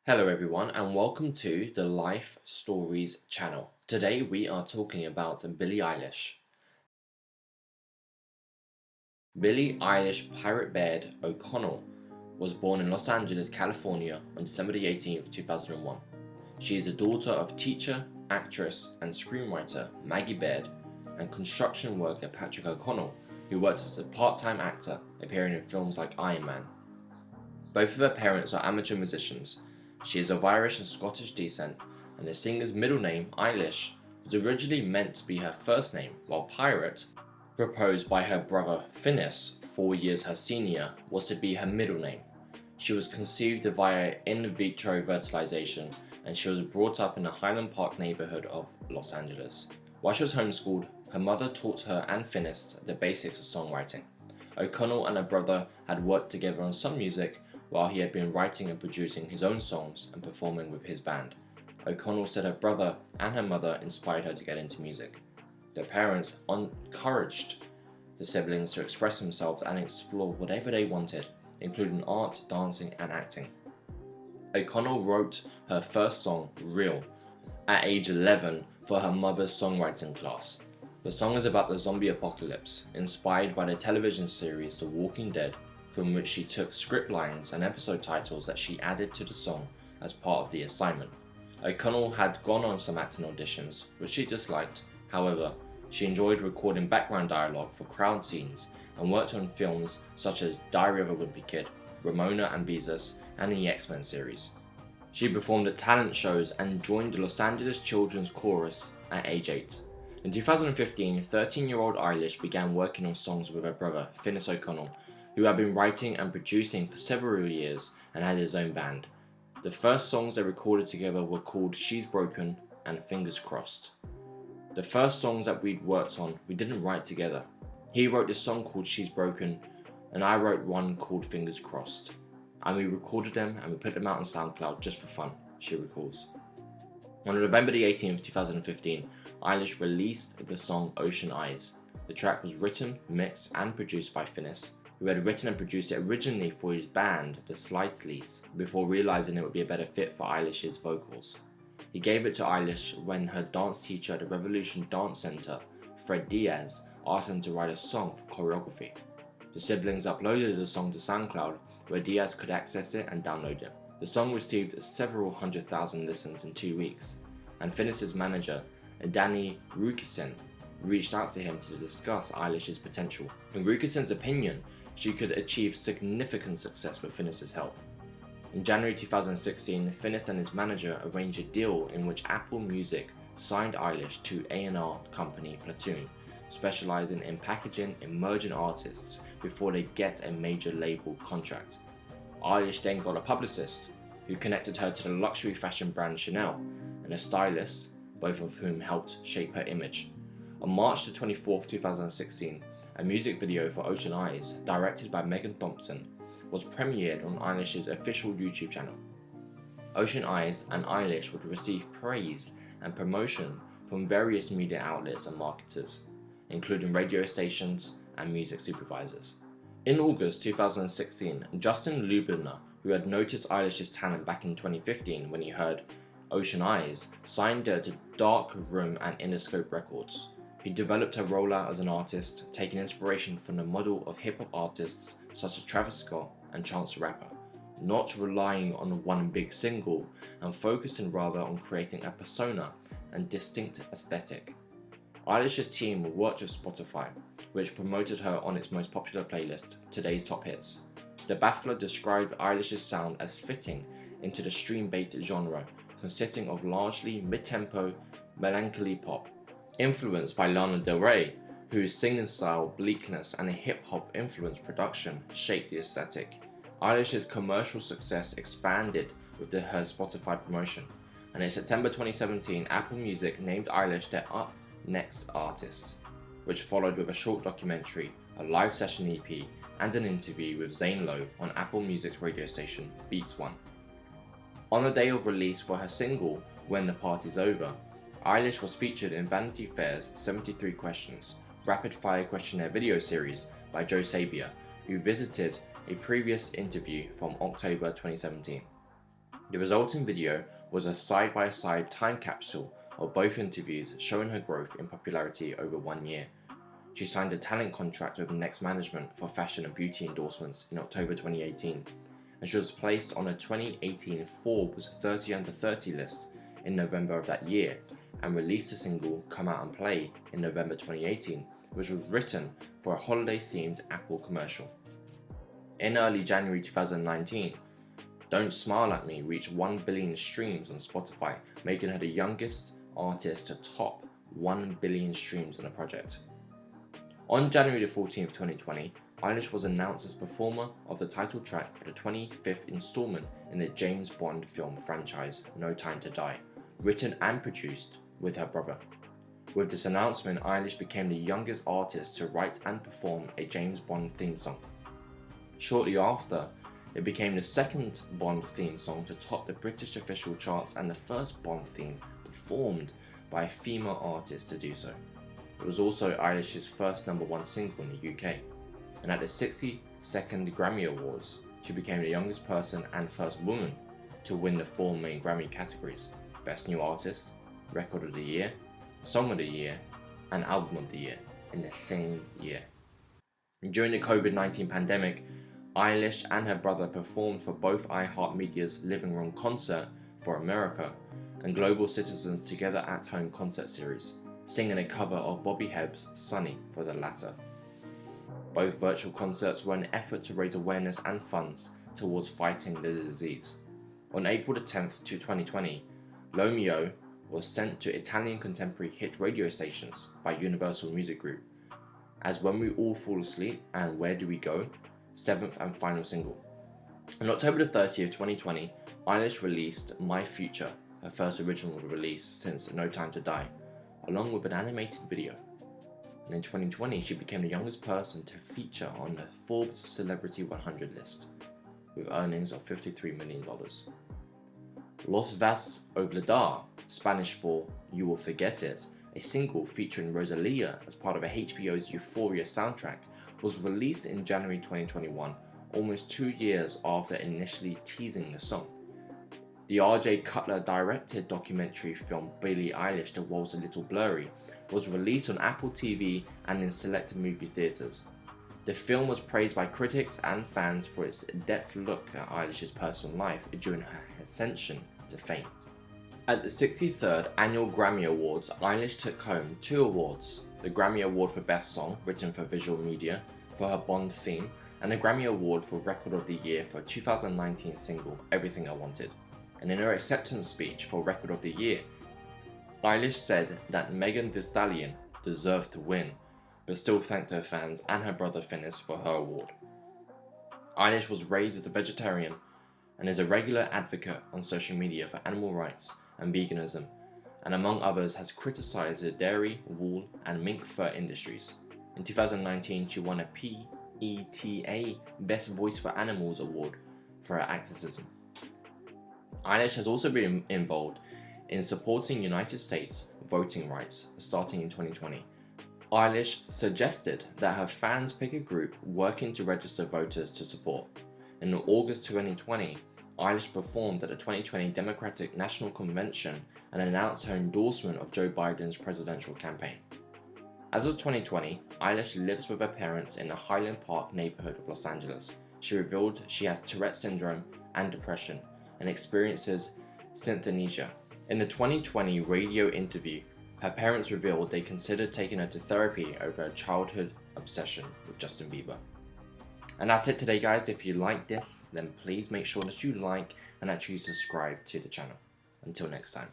Hello everyone and welcome to the Life Stories channel. Today we are talking about Billie Eilish. Billie Eilish Pirate Baird O'Connell was born in Los Angeles, California on December 18th, 2001. She is the daughter of teacher, actress and screenwriter Maggie Baird and construction worker Patrick O'Connell, who worked as a part-time actor appearing in films like Iron Man. Both of her parents are amateur musicians. She is of Irish and Scottish descent, and the singer's middle name, Eilish, was originally meant to be her first name, while Pirate, proposed by her brother Finis, 4 years her senior, was to be her middle name. She was conceived via in vitro fertilization, and she was brought up in the Highland Park neighborhood of Los Angeles. While she was homeschooled, her mother taught her and Finis the basics of songwriting. O'Connell and her brother had worked together on some music, while he had been writing and producing his own songs and performing with his band. O'Connell said her brother and her mother inspired her to get into music. Their parents encouraged the siblings to express themselves and explore whatever they wanted, including art, dancing and acting. O'Connell wrote her first song, Real, at age 11 for her mother's songwriting class. The song is about the zombie apocalypse, inspired by the television series The Walking Dead, from which she took script lines and episode titles that she added to the song as part of the assignment. O'Connell had gone on some acting auditions, which she disliked. However, she enjoyed recording background dialogue for crowd scenes and worked on films such as Diary of a Wimpy Kid, Ramona and Beezus, and the X-Men series. She performed at talent shows and joined the Los Angeles Children's Chorus at age 8. In 2015, 13-year-old Eilish began working on songs with her brother, Finis O'Connell, who had been writing and producing for several years and had his own band. The first songs they recorded together were called She's Broken and Fingers Crossed. The first songs that we'd worked on, we didn't write together. He wrote this song called She's Broken and I wrote one called Fingers Crossed. And we recorded them and we put them out on SoundCloud just for fun, she recalls. On November the 18th, 2015, Eilish released the song Ocean Eyes. The track was written, mixed and produced by Finis, who had written and produced it originally for his band, the Slightleys, before realising it would be a better fit for Eilish's vocals. He gave it to Eilish when her dance teacher at the Revolution Dance Center, Fred Diaz, asked him to write a song for choreography. The siblings uploaded the song to SoundCloud, where Diaz could access it and download it. The song received several 100,000 listens in 2 weeks, and Finis' manager, Danny Rukisen, reached out to him to discuss Eilish's potential. In Rukisen's opinion, she could achieve significant success with Finis' help. In January 2016, Finis and his manager arranged a deal in which Apple Music signed Eilish to A&R company Platoon, specializing in packaging emerging artists before they get a major label contract. Eilish then got a publicist, who connected her to the luxury fashion brand Chanel, and a stylist, both of whom helped shape her image. On March 24, 2016, a music video for Ocean Eyes, directed by Megan Thompson, was premiered on Eilish's official YouTube channel. Ocean Eyes and Eilish would receive praise and promotion from various media outlets and marketers, including radio stations and music supervisors. In August 2016, Justin Lubiner, who had noticed Eilish's talent back in 2015 when he heard Ocean Eyes, signed her to Darkroom and Interscope Records. He developed her rollout as an artist, taking inspiration from the model of hip-hop artists such as Travis Scott and Chance the Rapper, not relying on one big single and focusing rather on creating a persona and distinct aesthetic. Eilish's team worked with Spotify, which promoted her on its most popular playlist, Today's Top Hits. The Baffler described Eilish's sound as fitting into the stream bait genre, consisting of largely mid-tempo, melancholy pop, influenced by Lana Del Rey, whose singing style, bleakness, and a hip-hop influenced production shaped the aesthetic. Eilish's commercial success expanded with her Spotify promotion, and in September 2017, Apple Music named Eilish their Up Next artist, which followed with a short documentary, a live session EP, and an interview with Zane Lowe on Apple Music's radio station, Beats One. On the day of release for her single, When the Party's Over, Eilish was featured in Vanity Fair's 73 Questions, rapid fire questionnaire video series by Joe Sabia, who visited a previous interview from October 2017. The resulting video was a side-by-side time capsule of both interviews showing her growth in popularity over 1 year. She signed a talent contract with Nezt Management for fashion and beauty endorsements in October 2018, and she was placed on a 2018 Forbes 30 Under 30 list in November of that year, and released a single Come Out and Play in November 2018, which was written for a holiday-themed Apple commercial. In early January 2019, Don't Smile at Me reached 1 billion streams on Spotify, making her the youngest artist to top 1 billion streams on a project. On January 14, 2020, Eilish was announced as performer of the title track for the 25th installment in the James Bond film franchise No Time to Die, written and produced with her brother. With this announcement, Eilish became the youngest artist to write and perform a James Bond theme song. Shortly after, it became the second Bond theme song to top the British official charts and the first Bond theme performed by a female artist to do so. It was also Eilish's first #1 single in the UK, and at the 62nd Grammy Awards, she became the youngest person and first woman to win the 4 main Grammy categories: Best New Artist, Record of the Year, Song of the Year, and Album of the Year in the same year. And during the COVID-19 pandemic, Eilish and her brother performed for both iHeartMedia's Living Room Concert for America and Global Citizens Together at Home concert series, singing a cover of Bobby Hebb's Sunny for the latter. Both virtual concerts were an effort to raise awareness and funds towards fighting the disease. On April 10th, 2020, Lomeo was sent to Italian contemporary hit radio stations by Universal Music Group as When We All Fall Asleep and Where Do We Go, 7th and final single. On October 30th, 2020, Eilish released My Future, her first original release since No Time to Die, along with an animated video. And in 2020, she became the youngest person to feature on the Forbes Celebrity 100 list, with earnings of $53 million. Los Vas Oblidar, Spanish for You Will Forget It, a single featuring Rosalía as part of HBO's Euphoria soundtrack, was released in January 2021, almost 2 years after initially teasing the song. The R.J. Cutler directed documentary film Billie Eilish: The World's a Little Blurry was released on Apple TV and in selected movie theaters. The film was praised by critics and fans for its in-depth look at Eilish's personal life during her ascension to fame. At the 63rd Annual Grammy Awards, Eilish took home 2 awards: the Grammy Award for Best Song written for visual media for her Bond theme, and the Grammy Award for Record of the Year for her 2019 single Everything I Wanted. And in her acceptance speech for Record of the Year, Eilish said that Megan Thee Stallion deserved to win, but still thanked her fans and her brother Finnis for her award. Eilish was raised as a vegetarian and is a regular advocate on social media for animal rights and veganism, and among others has criticized the dairy, wool, and mink fur industries. In 2019, she won a PETA Best Voice for Animals award for her activism. Eilish has also been involved in supporting United States voting rights starting in 2020. Eilish suggested that her fans pick a group working to register voters to support. In August 2020, Eilish performed at the 2020 Democratic National Convention and announced her endorsement of Joe Biden's presidential campaign. As of 2020, Eilish lives with her parents in the Highland Park neighborhood of Los Angeles. She revealed she has Tourette syndrome and depression and experiences synesthesia. In the 2020 radio interview, her parents revealed they considered taking her to therapy over a childhood obsession with Justin Bieber. And that's it today, guys. If you like this, then please make sure that you like and that you subscribe to the channel. Until next time.